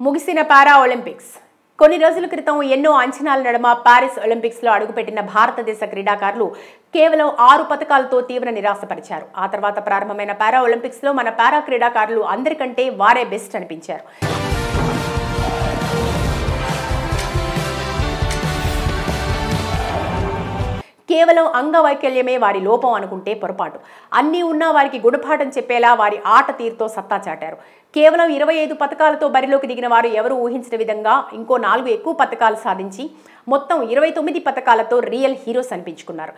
ముగిసిన పారా ఒలింపిక్స్ కొన్ని రోజుల క్రితం ఎన్నో అంచనాల నడుమ పారిస్ ఒలింపిక్స్లో అడుగుపెట్టిన భారతదేశ క్రీడాకారులు కేవలం 6 పతకాలతో తీవ్ర నిరాశపరిచారు. ఆ తర్వాత ప్రారంభమైన పారా ఒలింపిక్స్లో మన పారా క్రీడాకారులు అందరికంటే వారే బెస్ట్ అనిపించారు. కేవలం అంగవైకల్యమే వారి లోపం అనుకుంటే పొరపాటు. అన్నీ ఉన్నా వారికి గుణపాఠం చెప్పేలా వారి ఆట తీరుతో సత్తా చాటారు. కేవలం 25 పతకాలతో బరిలోకి దిగిన వారు ఎవరూ ఊహించిన విధంగా ఇంకో 4 ఎక్కువ పతకాలు సాధించి మొత్తం 29 పతకాలతో రియల్ హీరోస్ అనిపించుకున్నారు.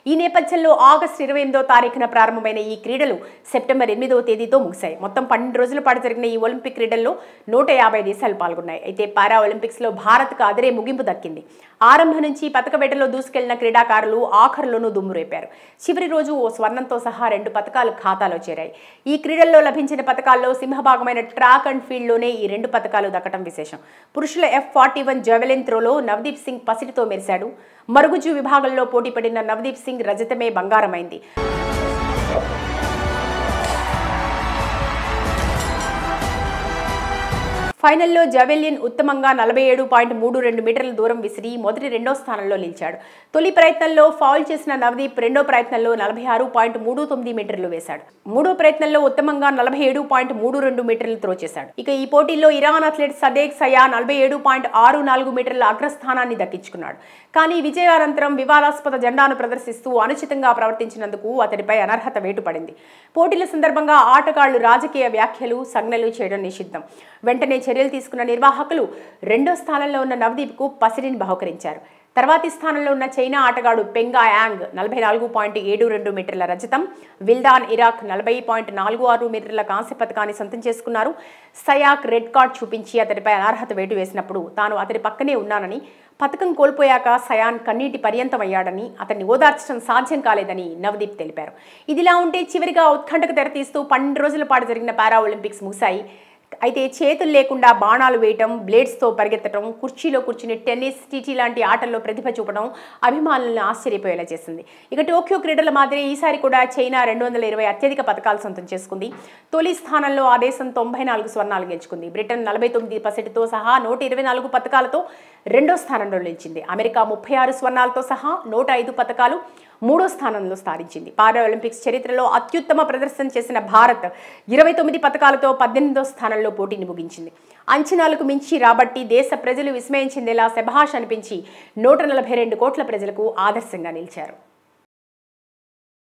ఈ నేపథ్యంలో ఆగస్టు 28వ తారీఖున ప్రారంభమైన ఈ క్రీడలు సెప్టెంబర్ 8వ తేదీతో ముగిశాయి. మొత్తం 12 రోజుల పాటు జరిగిన ఈ ఒలింపిక్ క్రీడల్లో 150 దేశాలు పాల్గొన్నాయి. అయితే పారా ఒలింపిక్స్లో భారత్కు అదిరే ముగింపు దక్కింది. ఆరంభం నుంచి పతక వేటలో దూసుకెళ్లిన క్రీడాకారులు ఆఖరులోనూ దుమ్ము రేపారు. చివరి రోజు ఓ స్వర్ణంతో సహా 2 పతకాలు ఖాతాలో చేరాయి. ఈ క్రీడల్లో లభించిన పతకాల్లో సింహభాగమైన ట్రాక్ అండ్ ఫీల్డ్లోనే ఈ 2 పతకాలు దక్కడం విశేషం. పురుషుల F41 జావెలిన్ త్రోలో నవదీప్ సింగ్ పసిడితో మెరిశాడు. మరుగుజ్జు విభాగంలో పోటీ పడిన నవదీప్ సింగ్ రజతమే బంగారమైంది. ఫైనల్లో జావెలిన్ ఉత్తమంగా 47.32 మీటర్ల దూరం విసిరి మొదటి 2వ స్థానంలో నిలిచాడు. తొలి ప్రయత్నంలో ఫౌల్ చేసిన నవదీప్ రెండో ప్రయత్నంలో 46.39 మీటర్లు వేశాడు. మూడో ప్రయత్నంలో ఉత్తమంగా 47.32 మీటర్లు త్రో చేశాడు. ఇక ఈ పోటీల్లో ఇరాన్ అథ్లెట్ సదేక్ సయా 47.64 మీటర్ల అగ్రస్థానాన్ని దక్కించుకున్నాడు. కానీ విజయానంతరం వివాదాస్పద జెండాను ప్రదర్శిస్తూ అనుచితంగా ప్రవర్తించినందుకు అతడిపై అనర్హత వేటు పడింది. పోటీల సందర్భంగా ఆటగాళ్లు రాజకీయ వ్యాఖ్యలు సంజ్ఞలు చేయడం నిషిద్ధం. వెంటనే చర్యలు తీసుకున్న నిర్వాహకులు 2వ స్థానంలో ఉన్న నవదీప్కు పసిడిని బహుకరించారు. తర్వాతి స్థానంలో ఉన్న చైనా ఆటగాడు పెంగా యాంగ్ 44.72 మీటర్ల రజతం, విల్డాన్ ఇరాక్ 40.46 మీటర్ల కాంస్య పతకాన్ని సొంతం చేసుకున్నారు. సయాక్ రెడ్ కార్డ్ చూపించి అతడిపై అనర్హత వేటు వేసినప్పుడు తాను అతడి పక్కనే ఉన్నానని, పతకం కోల్పోయాక సయాన్ కన్నీటి పర్యంతమయ్యాడని, అతన్ని ఓదార్చడం సాధ్యం కాలేదని నవదీప్ తెలిపారు. ఇదిలా ఉంటే చివరిగా ఉత్కంఠకు తెరతీస్తూ 12 రోజుల పాటు జరిగిన పారా ఒలింపిక్స్ ముగిశాయి. అయితే చేతులు లేకుండా బాణాలు వేయటం, బ్లేడ్స్తో పరిగెత్తడం, కుర్చీలో కూర్చుని టెన్నిస్, టీటీ లాంటి ఆటల్లో ప్రతిభ చూపడం అభిమానులను ఆశ్చర్యపోయేలా చేసింది. ఇక టోక్యో క్రీడల మాదిరి ఈసారి కూడా చైనా 220 అత్యధిక పతకాలు సొంతం చేసుకుంది. తొలి స్థానంలో ఆ దేశం 94 స్వర్ణాలు గెలుచుకుంది. బ్రిటన్ 49 పసిడితో సహా 124 పతకాలతో 2వ స్థానంలో నిలిచింది. అమెరికా 36 స్వర్ణాలతో సహా 105 పతకాలు 3వ స్థానంలో సాధించింది. పారా ఒలింపిక్స్ చరిత్రలో అత్యుత్తమ ప్రదర్శన చేసిన భారత్ 29 పతకాలతో 18వ స్థానంలో పోటీని ముగించింది. అంచనాలకు మించి రాబట్టి దేశ ప్రజలు విస్మయం చెందేలా శభాష్ అనిపించి 142 కోట్ల ప్రజలకు ఆదర్శంగా నిలిచారు.